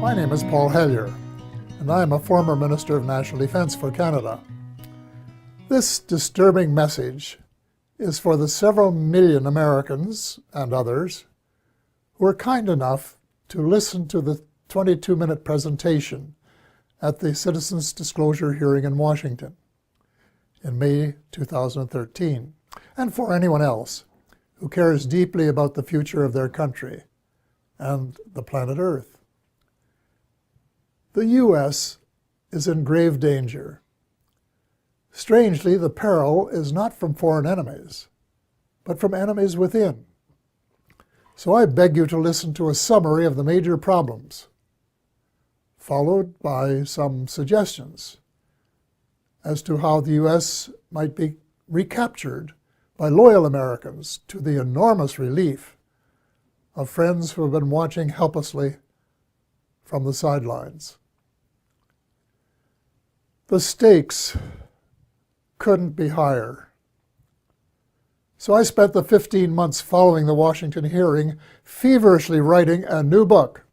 My name is Paul Hellyer, and I am a former Minister of National Defence for Canada. This disturbing message is for the several million Americans and others who were kind enough to listen to the 22-minute presentation at the Citizens Disclosure hearing in Washington in May 2013, and for anyone else who cares deeply about the future of their country and the planet Earth. The U.S. is in grave danger. Strangely, the peril is not from foreign enemies, but from enemies within. So I beg you to listen to a summary of the major problems, followed by some suggestions as to how the U.S. might be recaptured by loyal Americans, to the enormous relief of friends who have been watching helplessly from the sidelines. The stakes couldn't be higher. So I spent the 15 months following the Washington hearing feverishly writing a new book,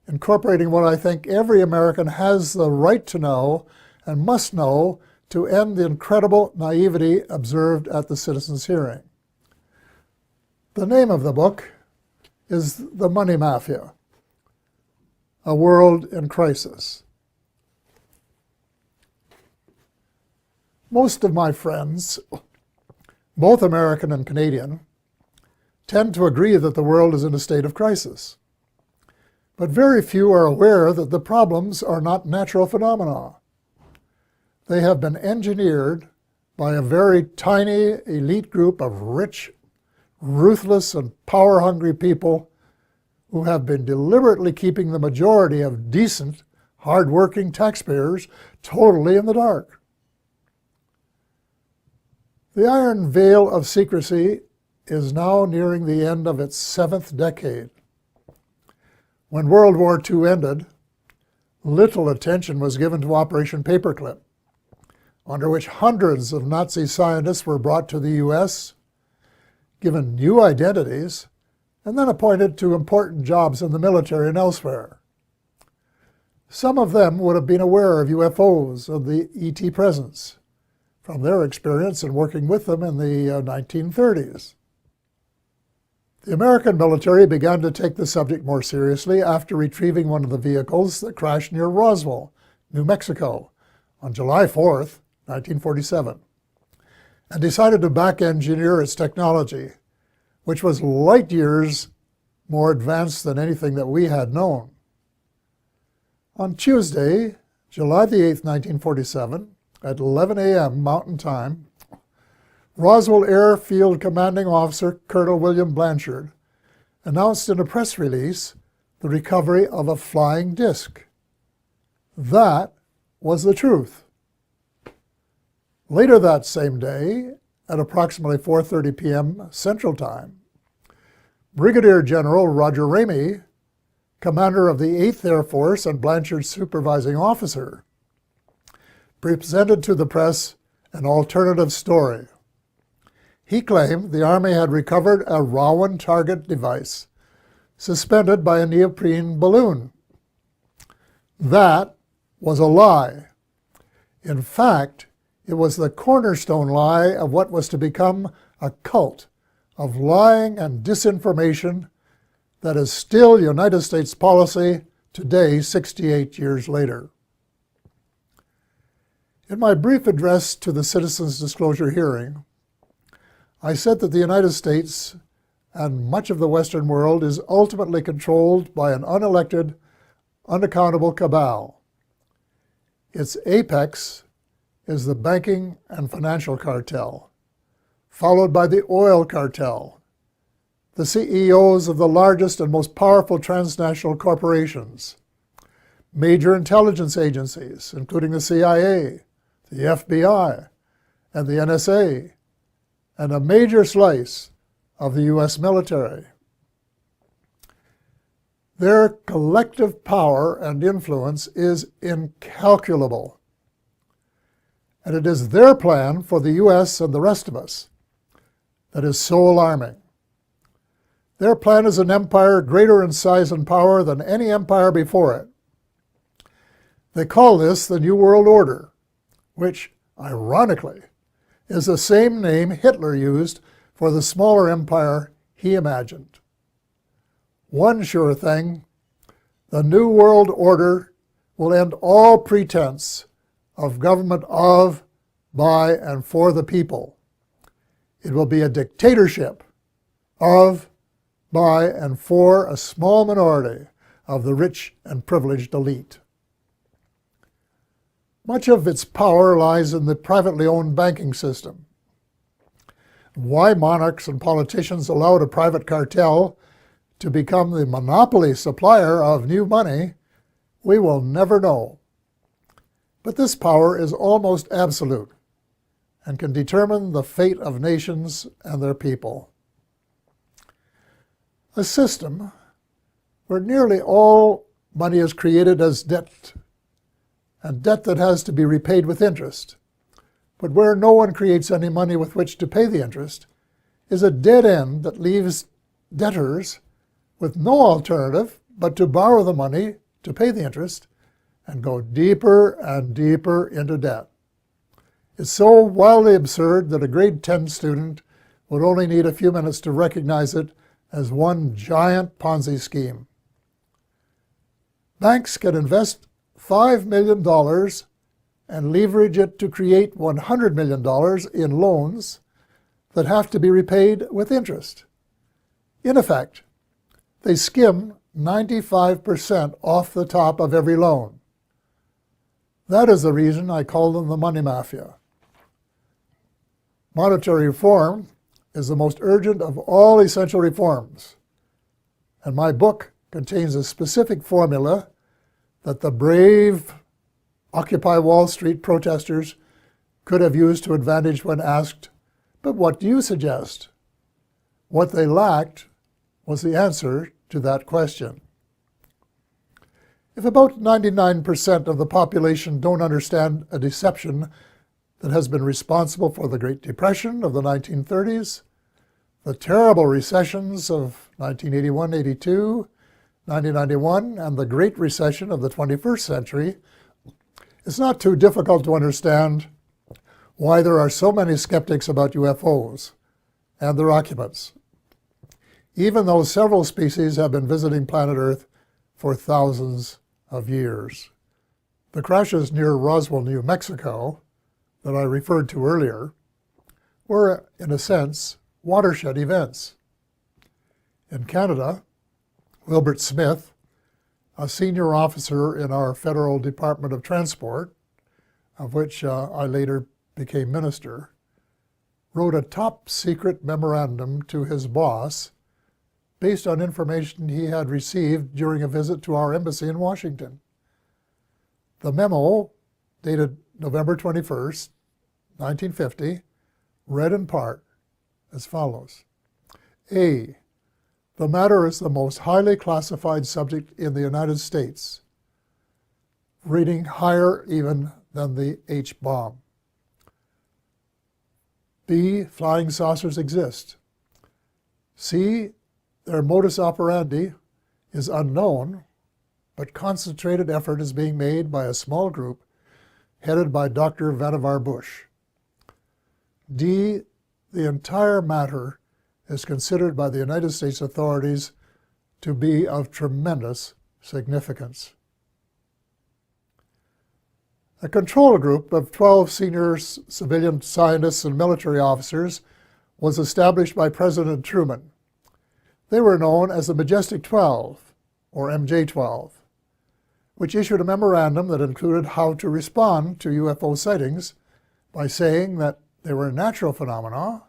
incorporating what I think every American has the right to know and must know to end the incredible naivety observed at the Citizens hearing. The name of the book is The Money Mafia, A World in Crisis. Most of my friends, both American and Canadian, tend to agree that the world is in a state of crisis. But very few are aware that the problems are not natural phenomena. They have been engineered by a very tiny elite group of rich, ruthless, and power-hungry people who have been deliberately keeping the majority of decent, hard-working taxpayers totally in the dark. The iron veil of secrecy is now nearing the end of its 7th decade. When World War II ended, little attention was given to Operation Paperclip, under which hundreds of Nazi scientists were brought to the U.S., given new identities, and then appointed to important jobs in the military and elsewhere. Some of them would have been aware of UFOs and the ET presence from their experience in working with them in the 1930s. The American military began to take the subject more seriously after retrieving one of the vehicles that crashed near Roswell, New Mexico, on July 4th, 1947, and decided to back-engineer its technology, which was light years more advanced than anything that we had known. On Tuesday, July the 8th, 1947, at 11 a.m. Mountain Time, Roswell Airfield Commanding Officer Colonel William Blanchard announced in a press release the recovery of a flying disc. That was the truth. Later that same day, at approximately 4:30 p.m. Central Time, Brigadier General Roger Ramey, commander of the 8th Air Force and Blanchard's supervising officer, presented to the press an alternative story. He claimed the Army had recovered a Rowan target device suspended by a neoprene balloon. That was a lie. In fact, it was the cornerstone lie of what was to become a cult of lying and disinformation that is still United States policy today, 68 years later. In my brief address to the Citizens Disclosure hearing, I said that the United States and much of the Western world is ultimately controlled by an unelected, unaccountable cabal. Its apex is the banking and financial cartel, followed by the oil cartel, the CEOs of the largest and most powerful transnational corporations, major intelligence agencies, including the CIA, the FBI, and the NSA, and a major slice of the U.S. military. Their collective power and influence is incalculable, and it is their plan for the U.S. and the rest of us that is so alarming. Their plan is an empire greater in size and power than any empire before it. They call this the New World Order, which, ironically, is the same name Hitler used for the smaller empire he imagined. One sure thing, the New World Order will end all pretense of government of, by, and for the people. It will be a dictatorship of, by, and for a small minority of the rich and privileged elite. Much of its power lies in the privately owned banking system. Why monarchs and politicians allowed a private cartel to become the monopoly supplier of new money, we will never know. But this power is almost absolute and can determine the fate of nations and their people. A system where nearly all money is created as debt, and debt that has to be repaid with interest, but where no one creates any money with which to pay the interest, is a dead end that leaves debtors with no alternative but to borrow the money to pay the interest and go deeper and deeper into debt. It's so wildly absurd that a grade 10 student would only need a few minutes to recognize it as one giant Ponzi scheme. Banks can invest $5 million and leverage it to create $100 million in loans that have to be repaid with interest. In effect, they skim 95% off the top of every loan. That is the reason I call them the money mafia. Monetary reform is the most urgent of all essential reforms, and my book contains a specific formula that the brave Occupy Wall Street protesters could have used to advantage when asked, "But what do you suggest?" What they lacked was the answer to that question. If about 99% of the population don't understand a deception that has been responsible for the Great Depression of the 1930s, the terrible recessions of 1981-82, 1991, and the Great Recession of the 21st century, it's not too difficult to understand why there are so many skeptics about UFOs and their occupants, even though several species have been visiting planet Earth for thousands of years. The crashes near Roswell, New Mexico, that I referred to earlier, were, in a sense, watershed events. In Canada, Wilbert Smith, a senior officer in our Federal Department of Transport, of which I later became minister, wrote a top-secret memorandum to his boss based on information he had received during a visit to our embassy in Washington. The memo, dated November 21st, 1950, read in part as follows. A. The matter is the most highly classified subject in the United States, rating higher even than the H-bomb. B. Flying saucers exist. C. Their modus operandi is unknown, but concentrated effort is being made by a small group headed by Dr. Vannevar Bush. D. The entire matter is considered by the United States authorities to be of tremendous significance. A control group of 12 senior civilian scientists and military officers was established by President Truman. They were known as the Majestic 12, or MJ-12, which issued a memorandum that included how to respond to UFO sightings by saying that they were natural phenomena,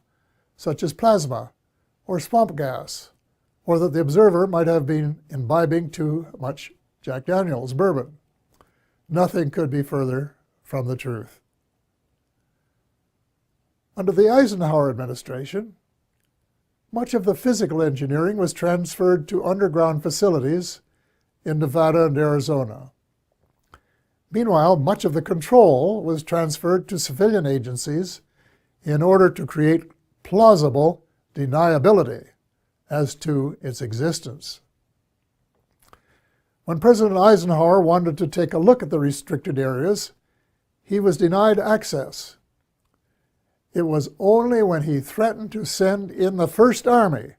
such as plasma or swamp gas, or that the observer might have been imbibing too much Jack Daniels bourbon. Nothing could be further from the truth. Under the Eisenhower administration, much of the physical engineering was transferred to underground facilities in Nevada and Arizona. Meanwhile, much of the control was transferred to civilian agencies in order to create plausible deniability as to its existence. When President Eisenhower wanted to take a look at the restricted areas, he was denied access. It was only when he threatened to send in the First Army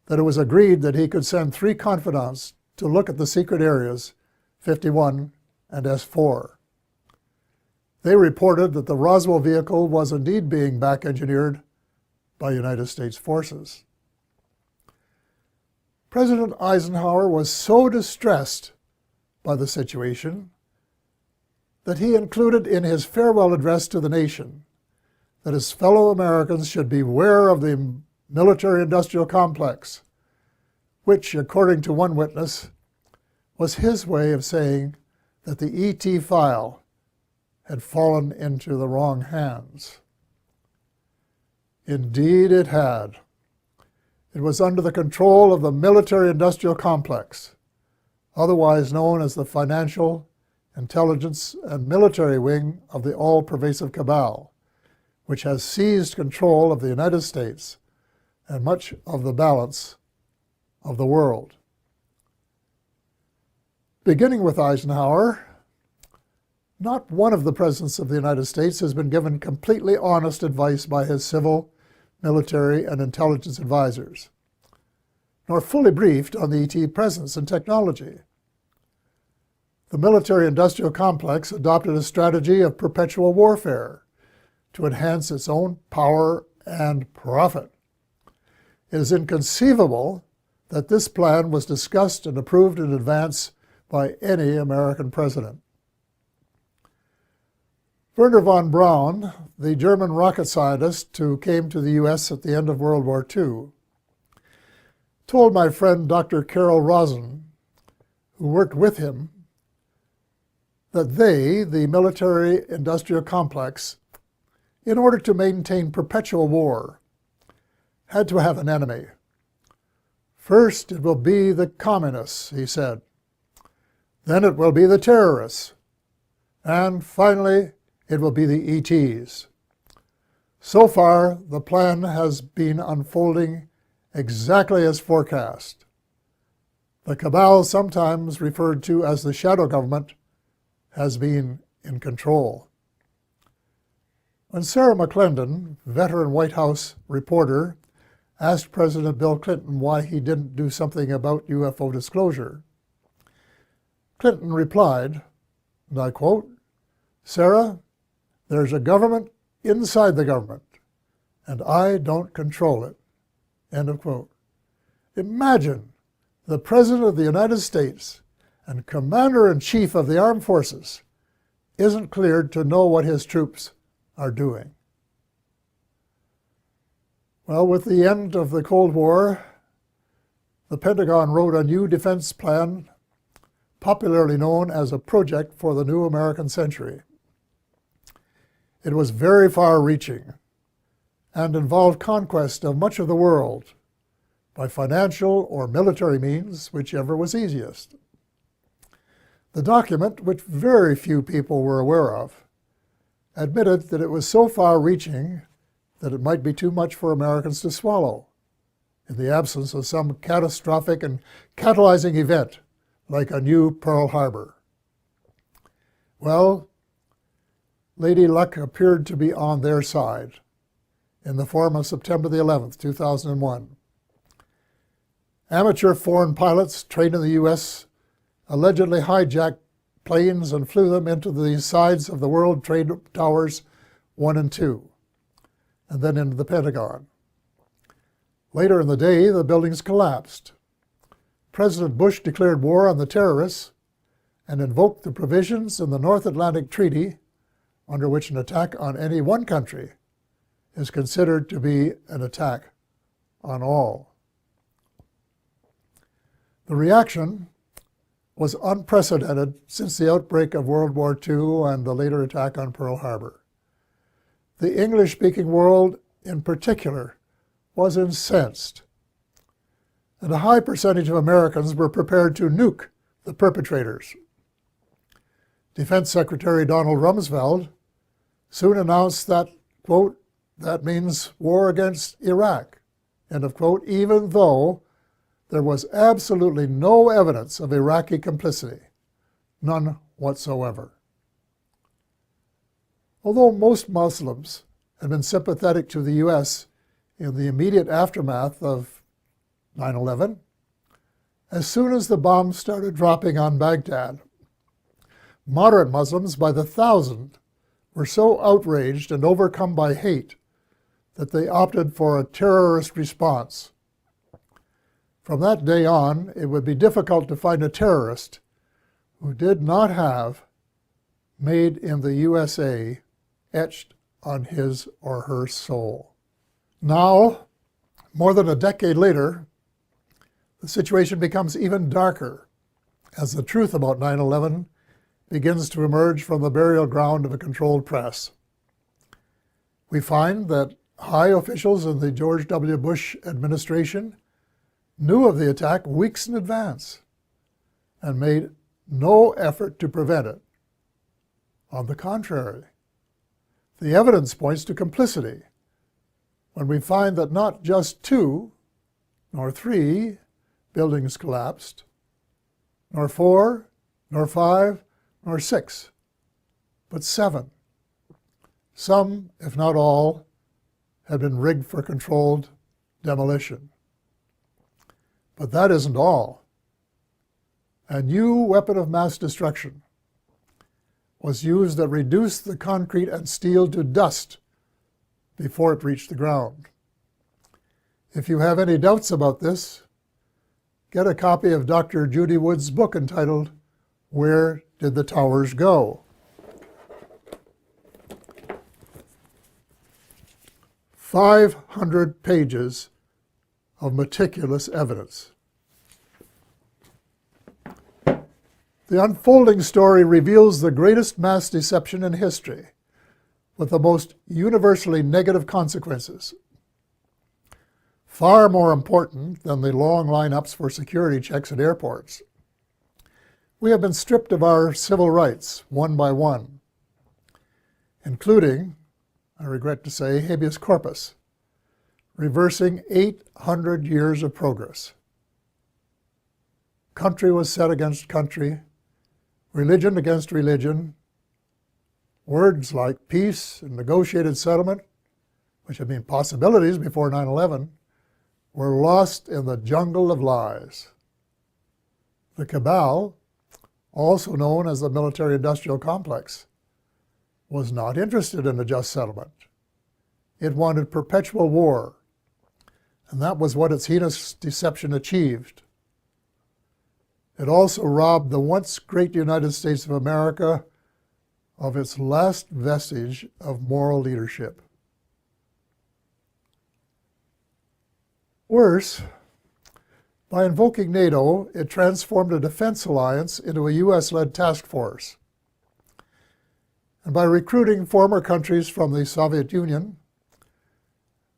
that it was agreed that he could send 3 confidants to look at the secret areas 51 and S4. They reported that the Roswell vehicle was indeed being back-engineered by United States forces. President Eisenhower was so distressed by the situation that he included in his farewell address to the nation that his fellow Americans should beware of the military-industrial complex, which, according to one witness, was his way of saying that the ET file had fallen into the wrong hands. Indeed it had. It was under the control of the military-industrial complex, otherwise known as the financial, intelligence, and military wing of the all-pervasive cabal, which has seized control of the United States and much of the balance of the world. Beginning with Eisenhower, not one of the presidents of the United States has been given completely honest advice by his civil, military, and intelligence advisors, nor fully briefed on the ET presence and technology. The military-industrial complex adopted a strategy of perpetual warfare to enhance its own power and profit. It is inconceivable that this plan was discussed and approved in advance by any American president. Wernher von Braun, the German rocket scientist who came to the U.S. at the end of World War II, told my friend Dr. Carol Rosin, who worked with him, that they, the military-industrial complex, in order to maintain perpetual war, had to have an enemy. First, it will be the communists, he said. Then it will be the terrorists. And finally, it will be the ETs. So far, the plan has been unfolding exactly as forecast. The cabal, sometimes referred to as the shadow government, has been in control. When Sarah McClendon, veteran White House reporter, asked President Bill Clinton why he didn't do something about UFO disclosure, Clinton replied, and I quote, "Sarah, there's a government inside the government, and I don't control it." End of quote. Imagine the President of the United States and Commander-in-Chief of the Armed Forces isn't cleared to know what his troops are doing. Well, with the end of the Cold War, the Pentagon wrote a new defense plan, popularly known as a project for the new American century. It was very far-reaching and involved conquest of much of the world by financial or military means, whichever was easiest. The document, which very few people were aware of, admitted that it was so far-reaching that it might be too much for Americans to swallow in the absence of some catastrophic and catalyzing event like a new Pearl Harbor. Well, Lady Luck appeared to be on their side in the form of September the 11th, 2001. Amateur foreign pilots trained in the U.S. allegedly hijacked planes and flew them into the sides of the World Trade Towers 1 and 2, and then into the Pentagon. Later in the day, the buildings collapsed. President Bush declared war on the terrorists and invoked the provisions in the North Atlantic Treaty, under which an attack on any one country is considered to be an attack on all. The reaction was unprecedented since the outbreak of World War II and the later attack on Pearl Harbor. The English-speaking world, in particular, was incensed, and a high percentage of Americans were prepared to nuke the perpetrators. Defense Secretary Donald Rumsfeld soon announced that, quote, "that means war against Iraq," end of quote, even though there was absolutely no evidence of Iraqi complicity, none whatsoever. Although most Muslims had been sympathetic to the U.S. in the immediate aftermath of 9/11, as soon as the bombs started dropping on Baghdad, moderate Muslims by the thousand were so outraged and overcome by hate that they opted for a terrorist response. From that day on, it would be difficult to find a terrorist who did not have "Made in the USA" etched on his or her soul. Now, more than a decade later, the situation becomes even darker as the truth about 9/11 begins to emerge from the burial ground of a controlled press. We find that high officials in the George W. Bush administration knew of the attack weeks in advance and made no effort to prevent it. On the contrary, the evidence points to complicity when we find that not just 2, nor 3 buildings collapsed, nor 4, nor 5, nor 6, but 7. Some, if not all, had been rigged for controlled demolition. But that isn't all. A new weapon of mass destruction was used that reduced the concrete and steel to dust before it reached the ground. If you have any doubts about this, get a copy of Dr. Judy Wood's book entitled "Where Did the Towers Go?" 500 pages of meticulous evidence. The unfolding story reveals the greatest mass deception in history, with the most universally negative consequences. Far more important than the long lineups for security checks at airports. We have been stripped of our civil rights one by one, including, I regret to say, habeas corpus, reversing 800 years of progress. Country was set against country, religion against religion. Words like peace and negotiated settlement, which had been possibilities before 9/11, were lost in the jungle of lies. The cabal, also known as the military-industrial complex, was not interested in a just settlement. It wanted perpetual war, and that was what its heinous deception achieved. It also robbed the once great United States of America of its last vestige of moral leadership. Worse, by invoking NATO, it transformed a defense alliance into a US-led task force. And by recruiting former countries from the Soviet Union,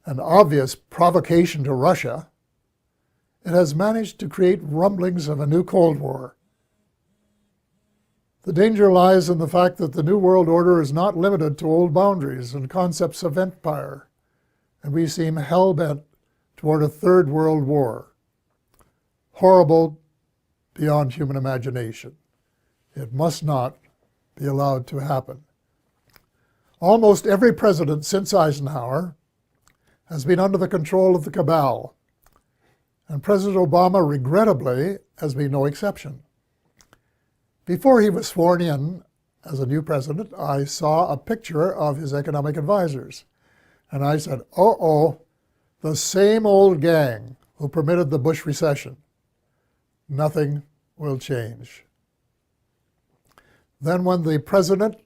an obvious provocation to Russia, it has managed to create rumblings of a new Cold War. The danger lies in the fact that the New World Order is not limited to old boundaries and concepts of empire, and we seem hell-bent toward a third world war. Horrible beyond human imagination. It must not be allowed to happen. Almost every president since Eisenhower has been under the control of the cabal, and President Obama, regrettably, has been no exception. Before he was sworn in as a new president, I saw a picture of his economic advisors, and I said, uh-oh, the same old gang who permitted the Bush recession. Nothing will change. Then when the president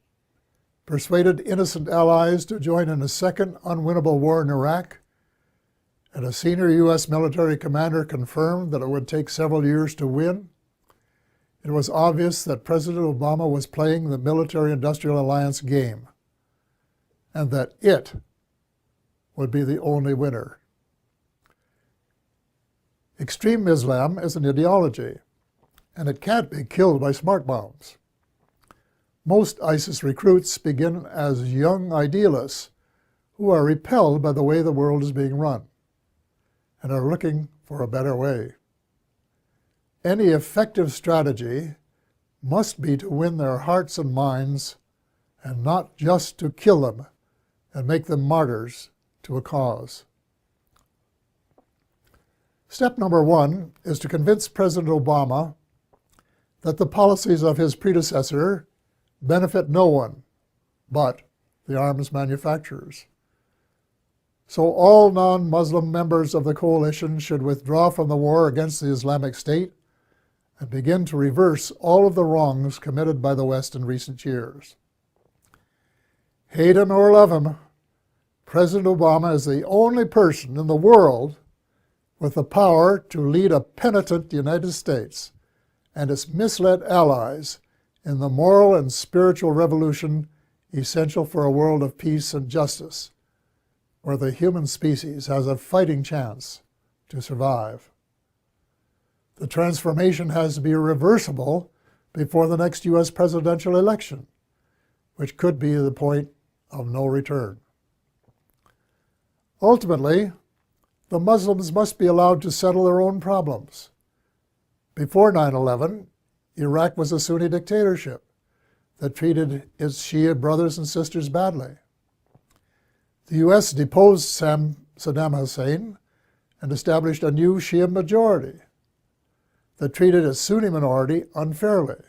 persuaded innocent allies to join in a second unwinnable war in Iraq, and a senior U.S. military commander confirmed that it would take several years to win, it was obvious that President Obama was playing the military-industrial alliance game, and that it would be the only winner. Extreme Islam is an ideology, and it can't be killed by smart bombs. Most ISIS recruits begin as young idealists who are repelled by the way the world is being run. and are looking for a better way. Any effective strategy must be to win their hearts and minds, and not just to kill them and make them martyrs to a cause. Step number 1 is to convince President Obama that the policies of his predecessor benefit no one but the arms manufacturers. So all non-Muslim members of the coalition should withdraw from the war against the Islamic State and begin to reverse all of the wrongs committed by the West in recent years. Hate him or love him, President Obama is the only person in the world with the power to lead a penitent United States and its misled allies in the moral and spiritual revolution essential for a world of peace and justice, where the human species has a fighting chance to survive. The transformation has to be reversible before the next U.S. presidential election, which could be the point of no return. Ultimately, the Muslims must be allowed to settle their own problems. Before 9/11, Iraq was a Sunni dictatorship that treated its Shia brothers and sisters badly. The U.S. deposed Saddam Hussein and established a new Shia majority that treated its Sunni minority unfairly.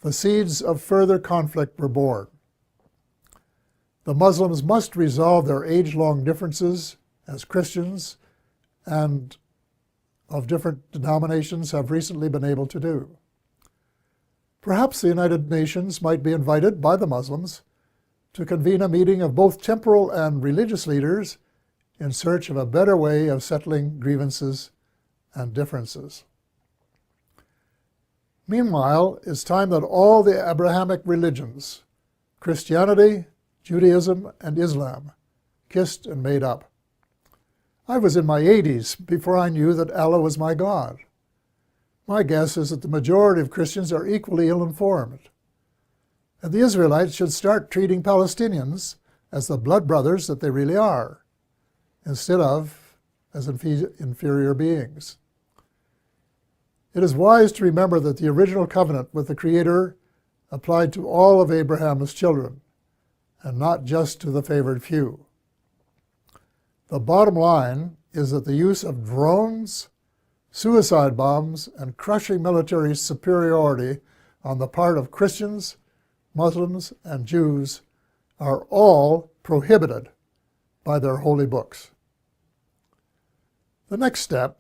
The seeds of further conflict were born. The Muslims must resolve their age-long differences as Christians and of different denominations have recently been able to do. Perhaps the United Nations might be invited by the Muslims to convene a meeting of both temporal and religious leaders in search of a better way of settling grievances and differences. Meanwhile, it's time that all the Abrahamic religions, Christianity, Judaism, and Islam, kissed and made up. I was in my 80s before I knew that Allah was my God. My guess is that the majority of Christians are equally ill-informed, and the Israelites should start treating Palestinians as the blood brothers that they really are, instead of as inferior beings. It is wise to remember that the original covenant with the Creator applied to all of Abraham's children, and not just to the favored few. The bottom line is that the use of drones, suicide bombs, and crushing military superiority on the part of Christians, Muslims, and Jews are all prohibited by their holy books. The next step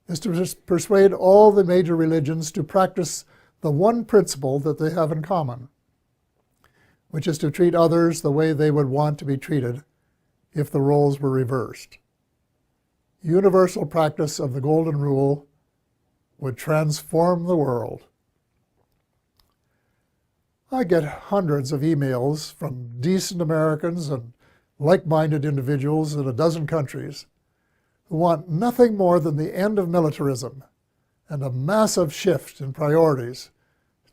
is to persuade all the major religions to practice the one principle that they have in common, which is to treat others the way they would want to be treated if the roles were reversed. Universal practice of the Golden Rule would transform the world. I get hundreds of emails from decent Americans and like-minded individuals in a dozen countries who want nothing more than the end of militarism and a massive shift in priorities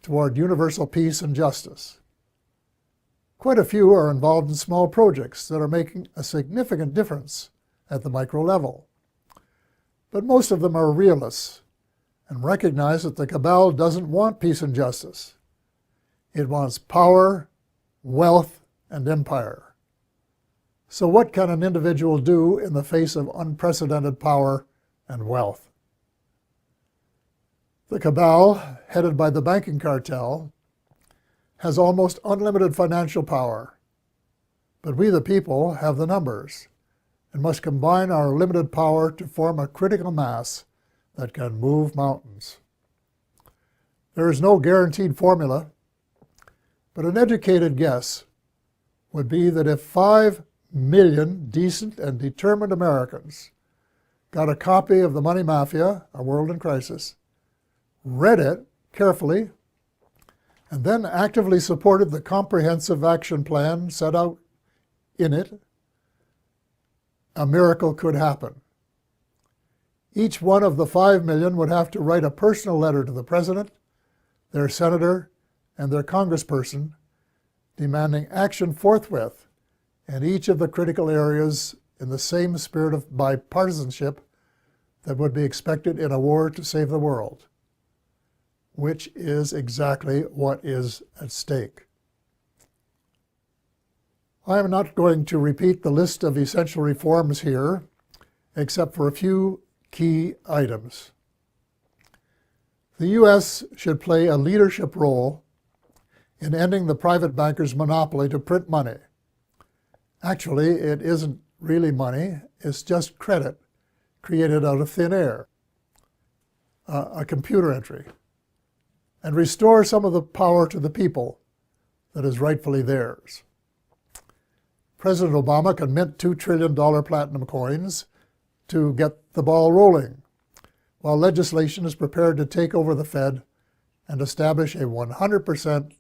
toward universal peace and justice. Quite a few are involved in small projects that are making a significant difference at the micro level. But most of them are realists and recognize that the cabal doesn't want peace and justice. It wants power, wealth, and empire. So what can an individual do in the face of unprecedented power and wealth? The cabal, headed by the banking cartel, has almost unlimited financial power. But we, the people, have the numbers and must combine our limited power to form a critical mass that can move mountains. There is no guaranteed formula, but an educated guess would be that if 5 million decent and determined Americans got a copy of The Money Mafia, A World in Crisis, read it carefully, and then actively supported the comprehensive action plan set out in it, a miracle could happen. Each one of the 5 million would have to write a personal letter to the president, their senator, and their congressperson, demanding action forthwith in each of the critical areas in the same spirit of bipartisanship that would be expected in a war to save the world, which is exactly what is at stake. I am not going to repeat the list of essential reforms here, except for a few key items. The U.S. should play a leadership role in ending the private bankers' monopoly to print money. Actually, it isn't really money, it's just credit created out of thin air, a computer entry, and restore some of the power to the people that is rightfully theirs. President Obama can mint $2 trillion platinum coins to get the ball rolling, while legislation is prepared to take over the Fed and establish a 100%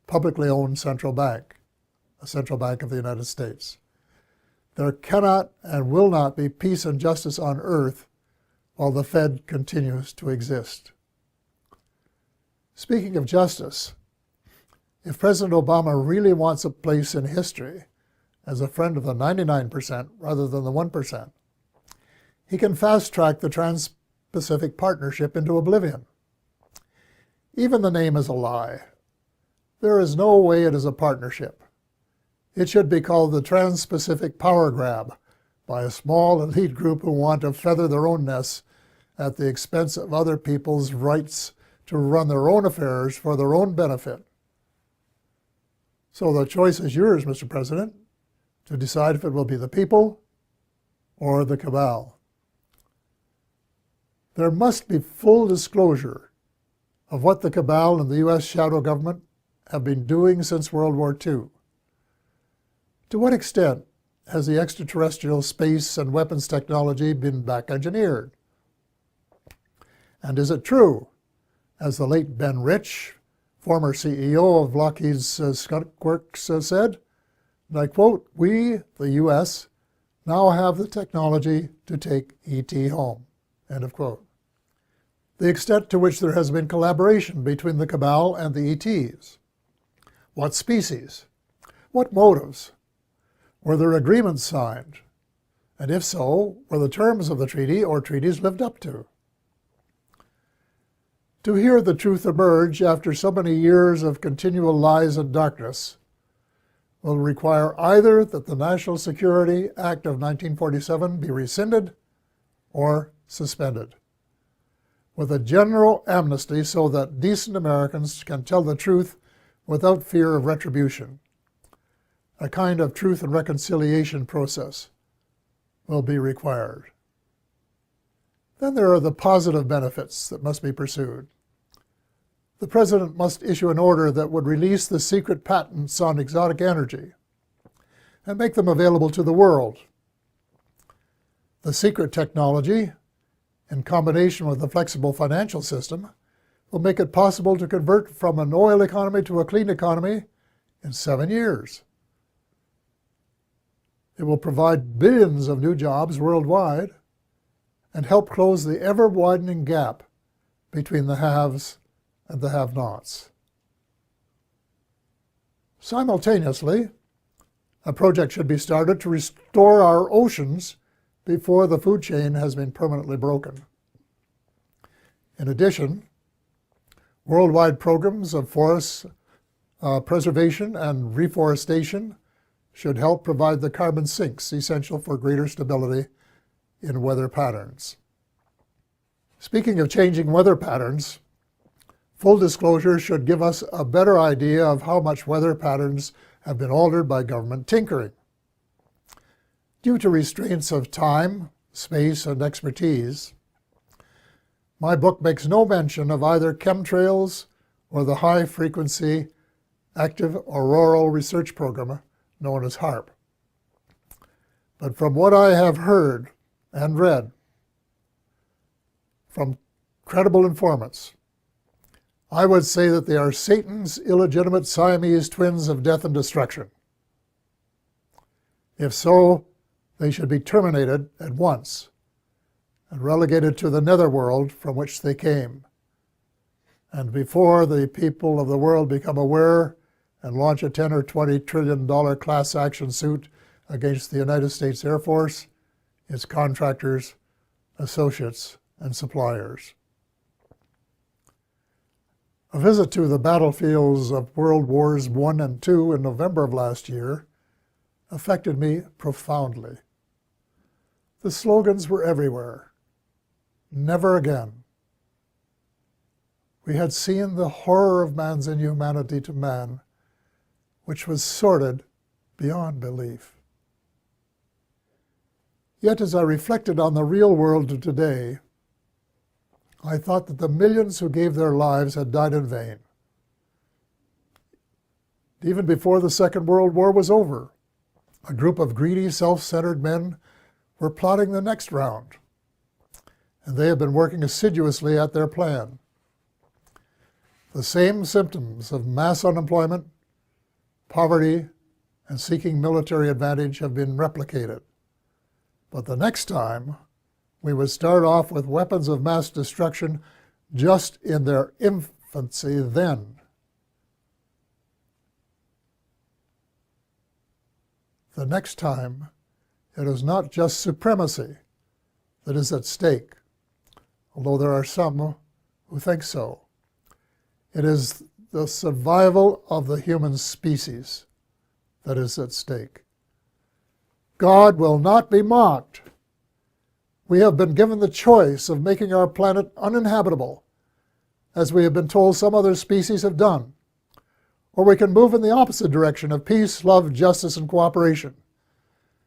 publicly owned central bank, a central bank of the United States. There cannot and will not be peace and justice on earth while the Fed continues to exist. Speaking of justice, if President Obama really wants a place in history as a friend of the 99% rather than the 1%, he can fast-track the Trans-Pacific Partnership into oblivion. Even the name is a lie. There is no way it is a partnership. It should be called the Trans-Pacific Power Grab by a small elite group who want to feather their own nests at the expense of other people's rights to run their own affairs for their own benefit. So the choice is yours, Mr. President, to decide if it will be the people or the cabal. There must be full disclosure of what the cabal and the U.S. shadow government have been doing since World War II. To what extent has the extraterrestrial space and weapons technology been back-engineered? And is it true, as the late Ben Rich, former CEO of Lockheed's Skunk Works, said, and I quote, "We, the U.S., now have the technology to take ET home," end of quote. The extent to which there has been collaboration between the cabal and the ETs. What species? What motives? Were there agreements signed? And if so, were the terms of the treaty or treaties lived up to? To hear the truth emerge after so many years of continual lies and darkness will require either that the National Security Act of 1947 be rescinded or suspended, with a general amnesty so that decent Americans can tell the truth without fear of retribution. A kind of truth and reconciliation process will be required. Then there are the positive benefits that must be pursued. The President must issue an order that would release the secret patents on exotic energy and make them available to the world. The secret technology, in combination with a flexible financial system, will make it possible to convert from an oil economy to a clean economy in 7 years. It will provide billions of new jobs worldwide and help close the ever-widening gap between the haves and the have-nots. Simultaneously, a project should be started to restore our oceans before the food chain has been permanently broken. In addition, worldwide programs of forest preservation and reforestation should help provide the carbon sinks essential for greater stability in weather patterns. Speaking of changing weather patterns, full disclosure should give us a better idea of how much weather patterns have been altered by government tinkering. Due to restraints of time, space, and expertise, my book makes no mention of either chemtrails or the high-frequency active auroral research program known as HAARP. But from what I have heard and read from credible informants, I would say that they are Satan's illegitimate Siamese twins of death and destruction. If so, they should be terminated at once and relegated to the netherworld from which they came. And before the people of the world become aware and launch a $10 or $20 trillion class action suit against the United States Air Force, its contractors, associates, and suppliers. A visit to the battlefields of World Wars I and II in November of last year affected me profoundly. The slogans were everywhere. Never again. We had seen the horror of man's inhumanity to man, which was sordid beyond belief. Yet as I reflected on the real world of today, I thought that the millions who gave their lives had died in vain. Even before the Second World War was over, a group of greedy, self-centered men were plotting the next round, and they have been working assiduously at their plan. The same symptoms of mass unemployment, poverty, and seeking military advantage have been replicated. But the next time, we would start off with weapons of mass destruction just in their infancy then. The next time, it is not just supremacy that is at stake, although there are some who think so. It is the survival of the human species that is at stake. God will not be mocked. We have been given the choice of making our planet uninhabitable, as we have been told some other species have done, or we can move in the opposite direction of peace, love, justice, and cooperation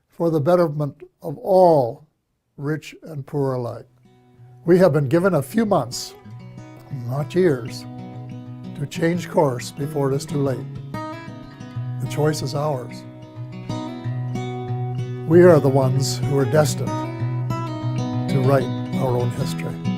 for the betterment of all, rich and poor alike. We have been given a few months, not years, to change course before it is too late. The choice is ours. We are the ones who are destined to write our own history.